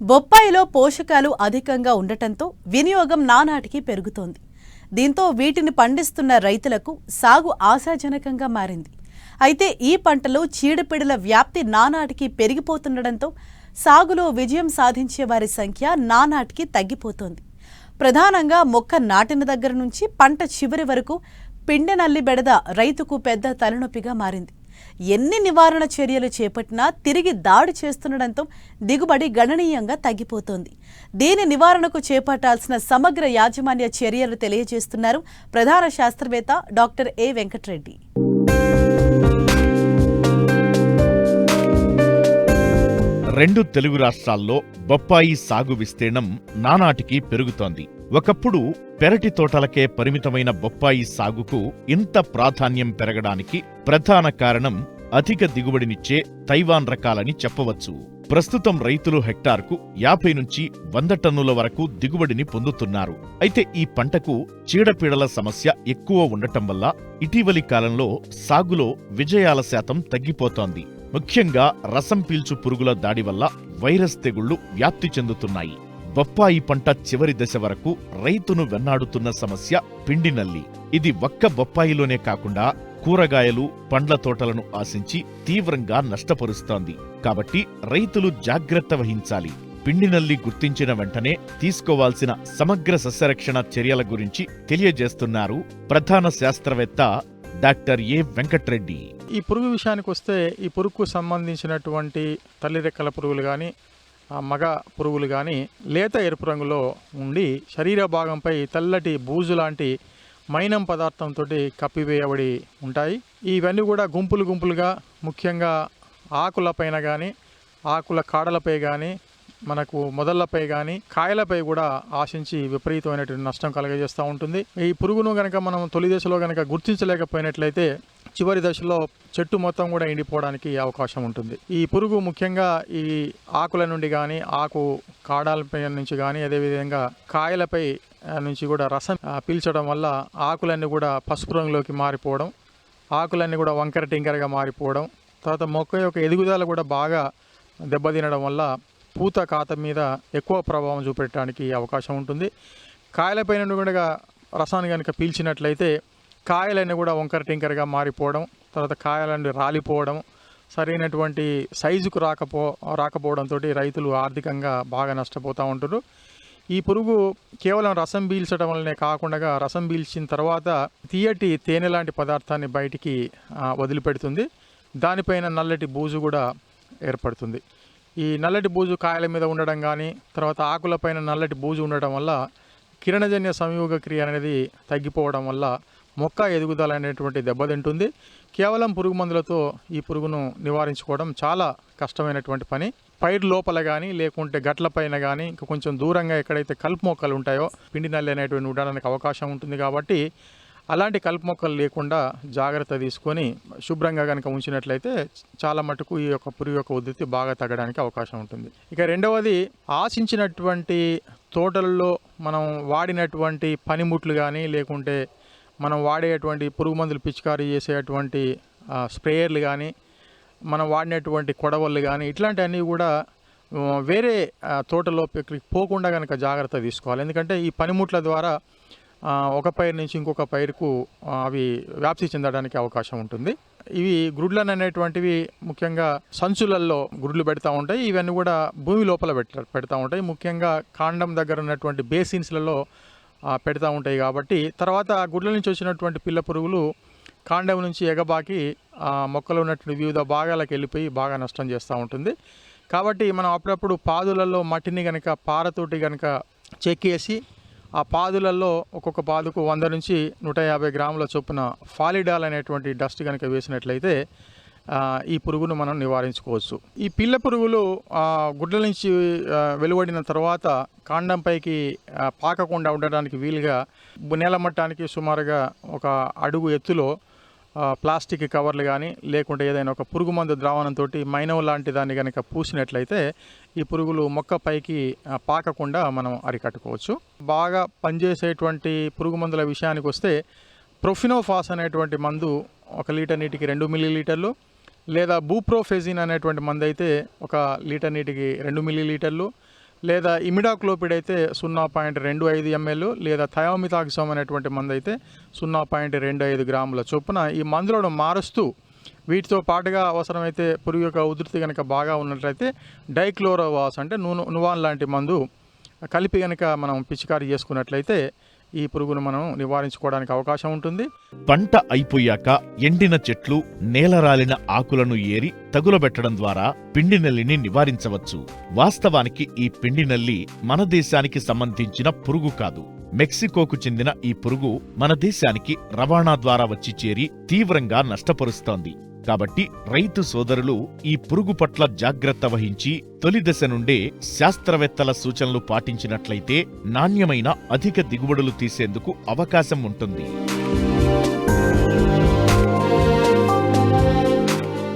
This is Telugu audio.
బొప్పాయిలో పోషకాలు అధికంగా ఉండటంతో వినియోగం నానాటికి పెరుగుతోంది. దీంతో వీటిని పండిస్తున్న రైతులకు సాగు ఆశాజనకంగా మారింది. అయితే ఈ పంటలో చీడపీడల వ్యాప్తి నానాటికి పెరిగిపోతుండటంతో సాగులో విజయం సాధించే వారి సంఖ్య నానాటికి తగ్గిపోతోంది. ప్రధానంగా మొక్క నాటిన దగ్గర నుంచి పంట చివరి వరకు పిండెనల్లి బెడద రైతుకు పెద్ద తలనొప్పిగా మారింది. ఎన్ని నివారణ చర్యలు చేపట్టినా తిరిగి దాడి చేస్తుండటంతో దిగుబడి గణనీయంగా తగ్గిపోతోంది. దీని నివారణకు చేపట్టాల్సిన సమగ్ర యాజమాన్య చర్యలు తెలియజేస్తున్నారు ప్రధాన శాస్త్రవేత్త డాక్టర్ ఏ వెంకటరెడ్డి. రెండు తెలుగు రాష్ట్రాల్లో బొప్పాయి సాగు విస్తీర్ణం నానాటికి పెరుగుతోంది. ఒకప్పుడు పెరటి తోటలకే పరిమితమైన బొప్పాయి సాగుకు ఇంత ప్రాధాన్యం పెరగడానికి ప్రధాన కారణం అధిక దిగుబడినిచ్చే తైవాన్ రకాలని చెప్పవచ్చు. ప్రస్తుతం రైతులు హెక్టార్కు 50 నుంచి 100 టన్నుల వరకు దిగుబడిని పొందుతున్నారు. అయితే ఈ పంటకు చీడపీడల సమస్య ఎక్కువ ఉండటం వల్ల ఇటీవలి కాలంలో సాగులో విజయాల శాతం తగ్గిపోతోంది. ముఖ్యంగా రసం పీల్చు పురుగుల దాడి వల్ల వైరస్ తెగుళ్లు వ్యాప్తి చెందుతున్నాయి. బొప్పాయి పంట చివరి దశ వరకు రైతును వెన్నాడుతున్న సమస్య పిండినల్లి. ఇది ఒక్క బొప్పాయిలోనే కాకుండా కూరగాయలు, పండ్ల తోటలను ఆశించి తీవ్రంగా నష్టపరుస్తోంది. కాబట్టి రైతులు జాగ్రత్త వహించాలి. పిండినల్లి గుర్తించిన వెంటనే తీసుకోవాల్సిన సమగ్ర సస్యరక్షణ చర్యల గురించి తెలియజేస్తున్నారు ప్రధాన శాస్త్రవేత్త డాక్టర్ ఏ వెంకటరెడ్డి. ఈ పురుగు విషయానికి వస్తే, ఈ పురుగుకు సంబంధించినటువంటి తల్లిరెక్కల పురుగులు కానీ మగ పురుగులు కానీ లేత ఎరుపు రంగులో ఉండి శరీర భాగంపై తెల్లటి బూజు లాంటి మైనం పదార్థంతో కప్పివేయబడి ఉంటాయి. ఇవన్నీ కూడా గుంపులు గుంపులుగా ముఖ్యంగా ఆకులపైన కానీ ఆకుల కాడలపై కానీ మనకు మొదళ్లపై కానీ కాయలపై కూడా ఆశించి విపరీతమైనటువంటి నష్టం కలుగజేస్తూ ఉంటుంది. ఈ పురుగును కనుక మనం తొలి దశలో కనుక గుర్తించలేకపోయినట్లయితే చివరి దశలో చెట్టు మొత్తం కూడా ఎండిపోవడానికి అవకాశం ఉంటుంది. ఈ పురుగు ముఖ్యంగా ఈ ఆకుల నుండి కానీ ఆకు కాడాలపై నుంచి కానీ అదేవిధంగా కాయలపై నుంచి కూడా రసం పీల్చడం వల్ల ఆకులన్నీ కూడా పసుపు రంగులోకి మారిపోవడం, ఆకులన్నీ కూడా వంకర టింకరగా మారిపోవడం, తర్వాత మొక్క యొక్క ఎదుగుదల కూడా బాగా దెబ్బతినడం వల్ల పూత కాత మీద ఎక్కువ ప్రభావం చూపెట్టడానికి అవకాశం ఉంటుంది. కాయలపై నుండి కూడా రసాన్ని కనుక పీల్చినట్లయితే కాయలన్నీ కూడా వంకర టింకరగా మారిపోవడం, తర్వాత కాయలన్నీ రాలిపోవడం, సరైనటువంటి సైజుకు రాకపోవడంతో రైతులు ఆర్థికంగా బాగా నష్టపోతూ ఉంటారు. ఈ పురుగు కేవలం రసం పీల్చడం వల్లనే కాకుండా రసం పీల్చిన తర్వాత తీయటి తేనె లాంటి పదార్థాన్ని బయటికి వదిలిపెడుతుంది. దానిపైన నల్లటి బూజు కూడా ఏర్పడుతుంది. ఈ నల్లటి బూజు కాయల మీద ఉండడం కానీ తర్వాత ఆకులపైన నల్లటి బూజు ఉండడం వల్ల కిరణజన్య సంయోగ క్రియ అనేది తగ్గిపోవడం వల్ల మొక్క ఎదుగుదల అనేటువంటి దెబ్బతింటుంది. కేవలం పురుగు మందులతో ఈ పురుగును నివారించుకోవడం చాలా కష్టమైనటువంటి పని. పైరు లోపల కానీ లేకుంటే గట్ల పైన కానీ ఇంకా కొంచెం దూరంగా ఎక్కడైతే కలుపు మొక్కలు ఉంటాయో పిండి నల్లి అనేటువంటి ఉండడానికి అవకాశం ఉంటుంది. కాబట్టి అలాంటి కలుపు మొక్కలు లేకుండా జాగ్రత్త తీసుకొని శుభ్రంగా కనుక ఉంచినట్లయితే చాలా మటుకు ఈ యొక్క పురుగు యొక్క ఉధృతి బాగా తగ్గడానికి అవకాశం ఉంటుంది. ఇక రెండవది, ఆశించినటువంటి తోటలలో మనం వాడినటువంటి పనిముట్లు కానీ లేకుంటే మనం వాడేటువంటి పురుగు మందులు పిచికారీ చేసేటువంటి స్ప్రేయర్లు కానీ మనం వాడినటువంటి కొడవళ్ళు కానీ ఇట్లాంటివన్నీ కూడా వేరే తోటలో పోకుండా కనుక జాగ్రత్త తీసుకోవాలి. ఎందుకంటే ఈ పనిముట్ల ద్వారా ఒక పైరు నుంచి ఇంకొక పైరుకు అవి వ్యాప్తి చెందడానికి అవకాశం ఉంటుంది. ఇవి గ్రుడ్లను అనేటువంటివి ముఖ్యంగా సంచులలో గుడ్లు పెడతా ఉంటాయి. ఇవన్నీ కూడా భూమి లోపల పెడతా ఉంటాయి. ముఖ్యంగా కాండం దగ్గర ఉన్నటువంటి బేసిన్స్లలో పెడతా ఉంటాయి. కాబట్టి తర్వాత గుడ్ల నుంచి వచ్చినటువంటి పిల్ల పురుగులు కాండం నుంచి ఎగబాకి మొక్కలో ఉన్నటువంటి వివిధ భాగాలకు వెళ్ళిపోయి బాగా నష్టం చేస్తూ ఉంటుంది. కాబట్టి మనం అప్పుడప్పుడు పాదులలో మట్టిని కనుక పారతోటి కనుక చెక్కేసి ఆ పాదులలో ఒక్కొక్క పాదుకు 100 నుంచి 150 గ్రాముల చొప్పున ఫాలిడాల్ అనేటువంటి డస్ట్ కనుక వేసినట్లయితే ఈ పురుగును మనం నివారించుకోవచ్చు. ఈ పిల్ల పురుగులు గుడ్ల నుంచి వెలువడిన తర్వాత కాండంపైకి పాకకుండా ఉండడానికి వీలుగా నేల మట్టానికి సుమారుగా 1 అడుగు ఎత్తులో ప్లాస్టిక్ కవర్లు కానీ లేకుంటే ఏదైనా ఒక పురుగు మందు ద్రావణంతో మైనవ లాంటి దాన్ని కనుక పూసినట్లయితే ఈ పురుగులు మొక్క పైకి పాకకుండా మనం అరికట్టుకోవచ్చు. బాగా పనిచేసేటువంటి పురుగు మందుల విషయానికి వస్తే ప్రొఫినోఫాస్ అనేటువంటి మందు 1 లీటర్ నీటికి 2 మిల్లీలీటర్లు, లేదా బూప్రోఫెజిన్ అనేటువంటి మందు అయితే 1 లీటర్ నీటికి 2 మిల్లీలీటర్లు, లేదా ఇమిడాక్లోపిడ్ అయితే 0.25 ml, లేదా థయోమితాక్సోమ్ అనేటువంటి మందు అయితే 0.25 గ్రాముల చొప్పున ఈ మందులను మారుస్తూ, వీటితో పాటుగా అవసరమైతే పురుగు యొక్క ఉధృతి కనుక బాగా ఉన్నట్లయితే డైక్లోరోవాస్ అంటే నువాన్ లాంటి మందు కలిపి కనుక మనం పిచికారీ చేసుకున్నట్లయితే ఈ పురుగును మనం నివారించుకోవడానికి అవకాశం ఉంటుంది. పంట అయిపోయాక ఎండిన చెట్లు, నేలరాలిన ఆకులను ఏరి తగులబెట్టడం ద్వారా పిండి నల్లిని నివారించవచ్చు. వాస్తవానికి ఈ పిండి నల్లి మన దేశానికి సంబంధించిన పురుగు కాదు. మెక్సికోకు చెందిన ఈ పురుగు మన దేశానికి రవాణా ద్వారా వచ్చి చేరి తీవ్రంగా నష్టపరుస్తోంది. కాబట్టి రైతు సోదరులు ఈ పురుగు పట్ల జాగ్రత్త వహించి తొలి దశ నుండే శాస్త్రవేత్తల సూచనలు పాటించినట్లయితే నాణ్యమైన అధిక దిగుబడులు తీసేందుకు అవకాశం ఉంటుంది.